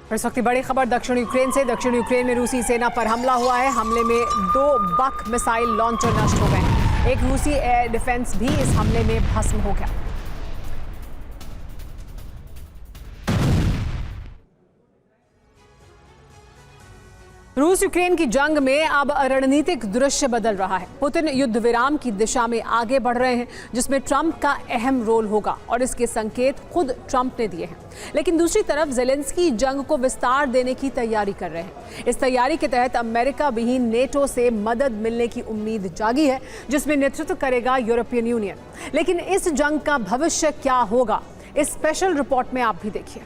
इस वक्त की बड़ी खबर दक्षिण यूक्रेन से। दक्षिण यूक्रेन में रूसी सेना पर हमला हुआ है। हमले में 2 बक मिसाइल लॉन्चर नष्ट हो गए हैं। एक रूसी एयर डिफेंस भी इस हमले में भस्म हो गया। रूस यूक्रेन की जंग में अब रणनीतिक दृश्य बदल रहा है। पुतिन युद्ध विराम की दिशा में आगे बढ़ रहे हैं, जिसमें ट्रंप का अहम रोल होगा और इसके संकेत खुद ट्रंप ने दिए हैं। लेकिन दूसरी तरफ ज़ेलेंस्की जंग को विस्तार देने की तैयारी कर रहे हैं। इस तैयारी के तहत अमेरिका विहीन नेटो से मदद मिलने की उम्मीद जागी है, जिसमें नेतृत्व करेगा यूरोपियन यूनियन। लेकिन इस जंग का भविष्य क्या होगा, इस स्पेशल रिपोर्ट में आप भी देखिए।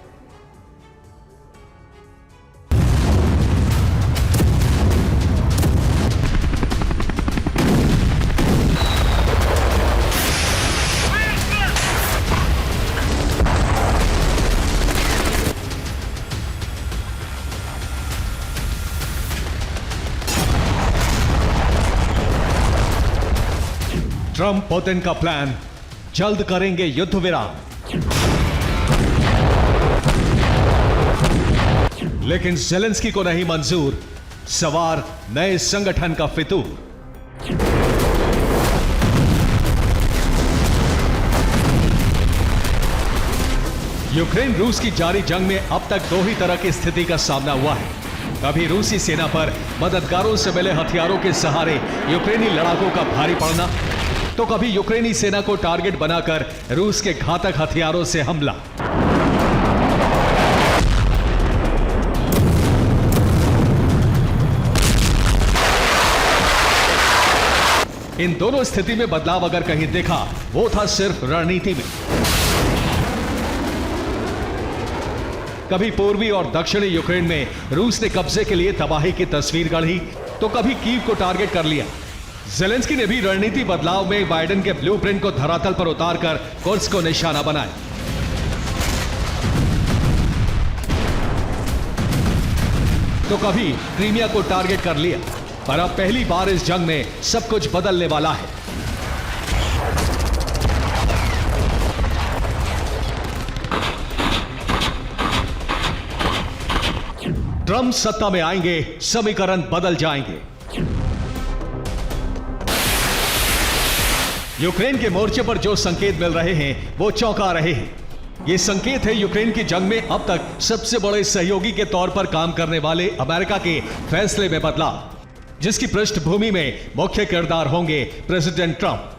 ट्रंप पुतिन का प्लान, जल्द करेंगे युद्ध विराम। लेकिन ज़ेलेंस्की को नहीं मंजूर सवार नए संगठन का फितूर। यूक्रेन रूस की जारी जंग में अब तक 2 ही तरह की स्थिति का सामना हुआ है। कभी रूसी सेना पर मददगारों से मिले हथियारों के सहारे यूक्रेनी लड़ाकों का भारी पड़ना, तो कभी यूक्रेनी सेना को टारगेट बनाकर रूस के घातक हथियारों से हमला। इन दोनों स्थिति में बदलाव अगर कहीं देखा, वो था सिर्फ रणनीति में। कभी पूर्वी और दक्षिणी यूक्रेन में रूस ने कब्जे के लिए तबाही की तस्वीर गढ़ी, तो कभी कीव को टारगेट कर लिया। ज़ेलेंस्की ने भी रणनीति बदलाव में बाइडेन के ब्लूप्रिंट को धरातल पर उतारकर कुर्स्क को निशाना बनाया। तो कभी क्रीमिया को टारगेट कर लिया। पर अब पहली बार इस जंग में सब कुछ बदलने वाला है। ट्रंप सत्ता में आएंगे, समीकरण बदल जाएंगे। यूक्रेन के मोर्चे पर जो संकेत मिल रहे हैं, वो चौंका रहे हैं। ये संकेत है यूक्रेन की जंग में अब तक सबसे बड़े सहयोगी के तौर पर काम करने वाले अमेरिका के फैसले में बदलाव, जिसकी पृष्ठभूमि में मुख्य किरदार होंगे प्रेसिडेंट ट्रंप,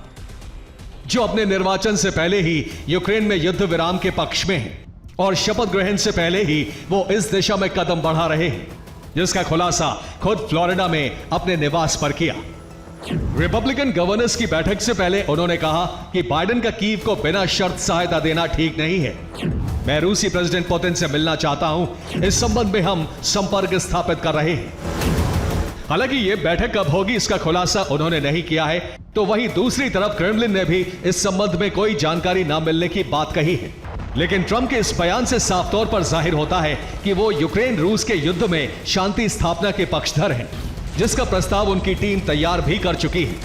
जो अपने निर्वाचन से पहले ही यूक्रेन में युद्ध विराम के पक्ष में हैं और शपथ ग्रहण से पहले ही वो इस दिशा में कदम बढ़ा रहे हैं, जिसका खुलासा खुद फ्लोरिडा में अपने निवास पर किया। रिपब्लिकन गवर्नर्स की बैठक से पहले उन्होंने कहा कि बाइडेन का कीव को बिना शर्त सहायता देना ठीक नहीं है। मैं रूसी प्रेसिडेंट पुतिन से मिलना चाहता हूं, इस संबंध में हम संपर्क स्थापित कर रहे हैं। हालांकि यह बैठक कब होगी, इसका खुलासा उन्होंने नहीं किया है। तो वहीं दूसरी तरफ क्रेमलिन ने भी इस संबंध में कोई जानकारी न मिलने की बात कही है। लेकिन ट्रंप के इस बयान से साफ तौर पर जाहिर होता है कि वो यूक्रेन रूस के युद्ध में शांति स्थापना के पक्षधर हैं, जिसका प्रस्ताव उनकी टीम तैयार भी कर चुकी है।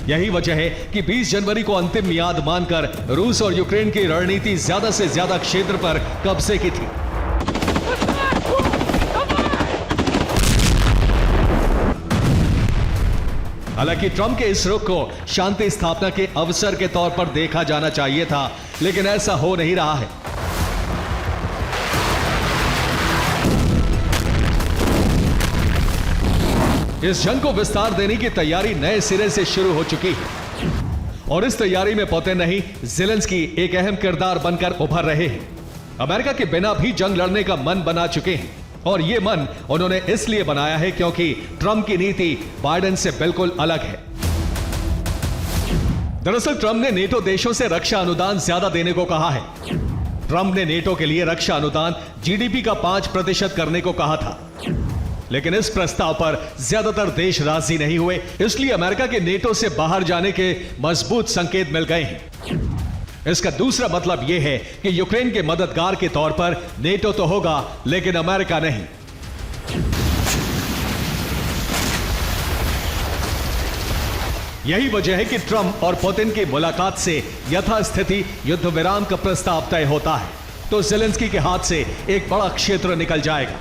यही वजह है कि 20 जनवरी को अंतिम मियाद मानकर रूस और यूक्रेन की रणनीति ज्यादा से ज्यादा क्षेत्र पर कब्जे की थी। हालांकि ट्रंप के इस रुख को शांति स्थापना के अवसर के तौर पर देखा जाना चाहिए था, लेकिन ऐसा हो नहीं रहा है। इस जंग को विस्तार देने की तैयारी नए सिरे से शुरू हो चुकी है और इस तैयारी में पुतिन नहीं, ज़ेलेंस्की एक अहम किरदार बनकर उभर रहे हैं। अमेरिका के बिना भी जंग लड़ने का मन बना चुके हैं और यह मन उन्होंने इसलिए बनाया है क्योंकि ट्रंप की नीति बाइडेन से बिल्कुल अलग है। दरअसल ट्रंप ने नेटो देशों से रक्षा अनुदान ज्यादा देने को कहा है। ट्रंप ने नेटो के लिए रक्षा अनुदान जीडीपी का 5% करने को कहा था, लेकिन इस प्रस्ताव पर ज्यादातर देश राजी नहीं हुए। इसलिए अमेरिका के नेटो से बाहर जाने के मजबूत संकेत मिल गए हैं। इसका दूसरा मतलब यह है कि यूक्रेन के मददगार के तौर पर नेटो तो होगा, लेकिन अमेरिका नहीं। यही वजह है कि ट्रंप और पुतिन की मुलाकात से यथास्थिति युद्ध विराम का प्रस्ताव तय होता है तो जेलेंस्की के हाथ से एक बड़ा क्षेत्र निकल जाएगा।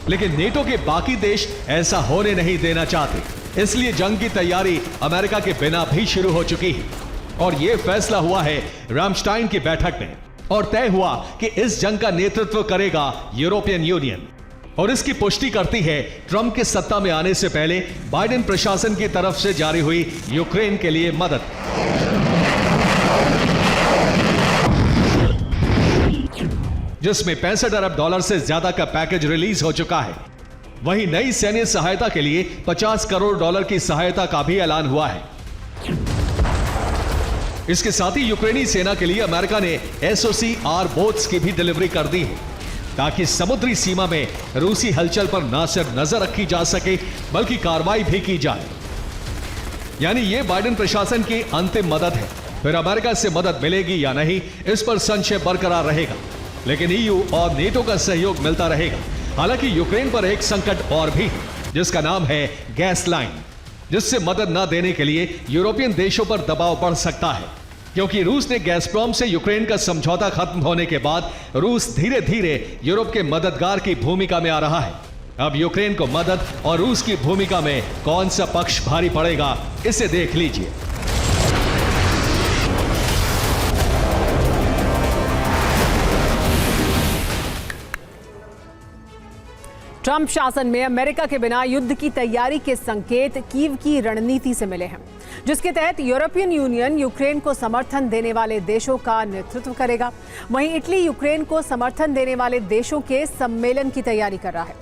लेकिन नेटो के बाकी देश ऐसा होने नहीं देना चाहते, इसलिए जंग की तैयारी अमेरिका के बिना भी शुरू हो चुकी है। और यह फैसला हुआ है रामस्टाइन की बैठक में, और तय हुआ कि इस जंग का नेतृत्व करेगा यूरोपियन यूनियन। और इसकी पुष्टि करती है ट्रंप के सत्ता में आने से पहले बाइडेन प्रशासन की तरफ से जारी हुई यूक्रेन के लिए मदद, जिसमें $65 अरब से ज्यादा का पैकेज रिलीज हो चुका है। वहीं नई सैन्य सहायता के लिए $50 करोड़ की सहायता का भी ऐलान हुआ है। इसके साथ ही यूक्रेनी सेना के लिए अमेरिका ने SOCR बोट्स की भी डिलीवरी कर दी है, ताकि समुद्री सीमा में रूसी हलचल पर न सिर्फ नजर रखी जा सके बल्कि कार्रवाई भी की जाए। यानी यह बाइडेन प्रशासन की अंतिम मदद है। फिर अमेरिका से मदद मिलेगी या नहीं, इस पर संशय बरकरार रहेगा, लेकिन EU और नेटो का सहयोग मिलता रहेगा। हालांकि यूक्रेन पर एक संकट और भी है, जिसका नाम है गैस लाइन, जिससे मदद न देने के लिए यूरोपियन देशों पर दबाव बढ़ सकता है, क्योंकि रूस ने गैसप्रॉम से यूक्रेन का समझौता खत्म होने के बाद रूस धीरे धीरे यूरोप के मददगार की भूमिका में आ रहा है। अब यूक्रेन को मदद और रूस की भूमिका में कौन सा पक्ष भारी पड़ेगा, इसे देख लीजिए। ट्रंप शासन में अमेरिका के बिना युद्ध की तैयारी के संकेत कीव की रणनीति से मिले हैं, जिसके तहत यूरोपियन यूनियन यूक्रेन को समर्थन देने वाले देशों का नेतृत्व करेगा। वहीं इटली यूक्रेन को समर्थन देने वाले देशों के सम्मेलन की तैयारी कर रहा है।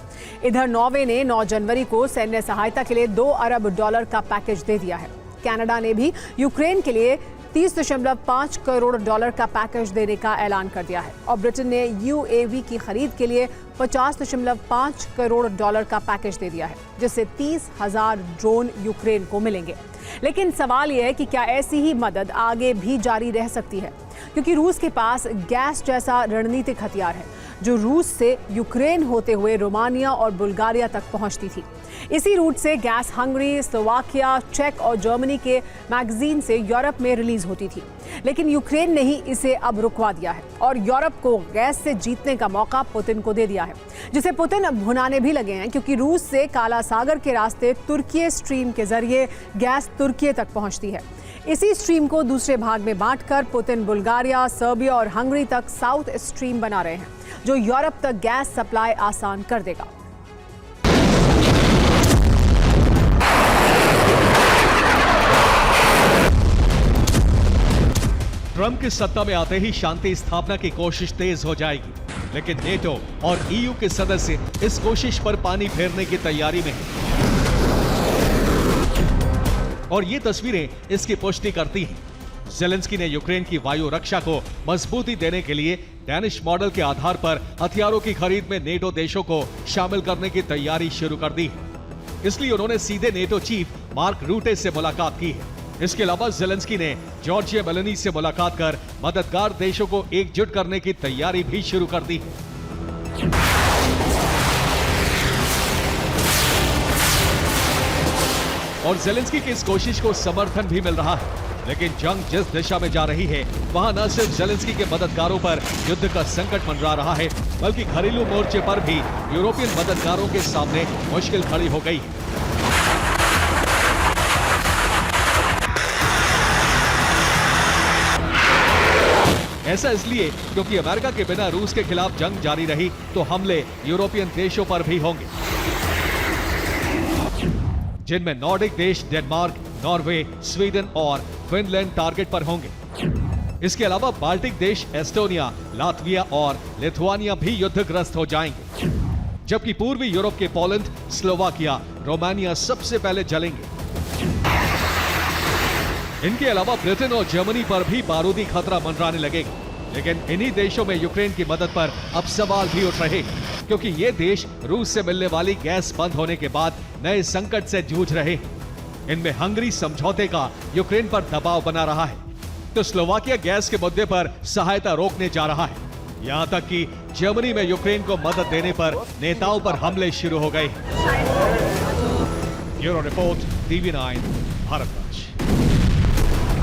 इधर नॉर्वे ने 9 जनवरी को सैन्य सहायता के लिए $2 अरब का पैकेज दे दिया है। कनाडा ने भी यूक्रेन के लिए $30.5 करोड़ का पैकेज देने का ऐलान कर दिया है। और ब्रिटेन ने UAV की खरीद के लिए $50.5 करोड़ का पैकेज दे दिया है, जिससे 30,000 ड्रोन यूक्रेन को मिलेंगे। लेकिन सवाल यह है कि क्या ऐसी ही मदद आगे भी जारी रह सकती है, क्योंकि रूस के पास गैस जैसा रणनीतिक हथियार है, जो रूस से यूक्रेन होते हुए रोमानिया और बुल्गारिया तक पहुंचती थी। इसी रूट से गैस हंगरी, स्लोवाकिया, चेक और जर्मनी के मैगजीन से यूरोप में रिलीज होती थी। लेकिन यूक्रेन ने ही इसे अब रुकवा दिया है और यूरोप को गैस से जीतने का मौका पुतिन को दे दिया है, जिसे पुतिन अब भुनाने भी लगे हैं, क्योंकि रूस से काला सागर के रास्ते तुर्की स्ट्रीम के जरिए गैस तुर्की तक पहुंचती है। इसी स्ट्रीम को दूसरे भाग में बांटकर पुतिन बुल्गारिया, सर्बिया और हंगरी तक साउथ स्ट्रीम बना रहे हैं, जो यूरोप तक गैस सप्लाई आसान कर देगा। ट्रंप की सत्ता में आते ही शांति स्थापना की कोशिश तेज हो जाएगी, लेकिन नेटो और EU के सदस्य इस कोशिश पर पानी फेरने की तैयारी में हैं। और ये तस्वीरें इसकी पुष्टि करती हैं। जेलेंस्की ने यूक्रेन की वायु रक्षा को मजबूती देने के लिए डैनिश मॉडल के आधार पर हथियारों की खरीद में नेटो देशों को शामिल करने की तैयारी शुरू कर दी है। इसलिए उन्होंने सीधे नेटो चीफ मार्क रूटे से मुलाकात की है। इसके अलावा जेलेंस्की ने जॉर्जिया मेलोनी से मुलाकात कर मददगार देशों को एकजुट करने की तैयारी भी शुरू कर दी है। और जेलेंस्की की इस कोशिश को समर्थन भी मिल रहा है। लेकिन जंग जिस दिशा में जा रही है, वहां न सिर्फ जेलेंस्की के मददगारों पर युद्ध का संकट मंडरा रहा है, बल्कि घरेलू मोर्चे पर भी यूरोपियन मददगारों के सामने मुश्किल खड़ी हो गई है। ऐसा इसलिए क्योंकि अमेरिका के बिना रूस के खिलाफ जंग जारी रही तो हमले यूरोपियन देशों पर भी होंगे, जिनमें नॉर्डिक देश डेनमार्क, नॉर्वे, स्वीडन और फिनलैंड टारगेट पर होंगे। इसके अलावा बाल्टिक देश एस्टोनिया, लातविया और लिथुआनिया भी युद्धग्रस्त हो जाएंगे, जबकि पूर्वी यूरोप के पोलैंड, स्लोवाकिया, रोमानिया सबसे पहले जलेंगे। इनके अलावा ब्रिटेन और जर्मनी पर भी बारूदी खतरा मंडराने लगेगा। लेकिन इन्हीं देशों में यूक्रेन की मदद पर अब सवाल भी उठ रहे हैं, क्योंकि ये देश रूस से मिलने वाली गैस बंद होने के बाद नए संकट से जूझ रहे हैं। इनमें हंगरी समझौते का यूक्रेन पर दबाव बना रहा है, तो स्लोवाकिया गैस के मुद्दे पर सहायता रोकने जा रहा है। यहां तक कि जर्मनी में यूक्रेन को मदद देने पर नेताओं पर हमले शुरू हो गए। Bureau report, TV9 Bharatvarsh.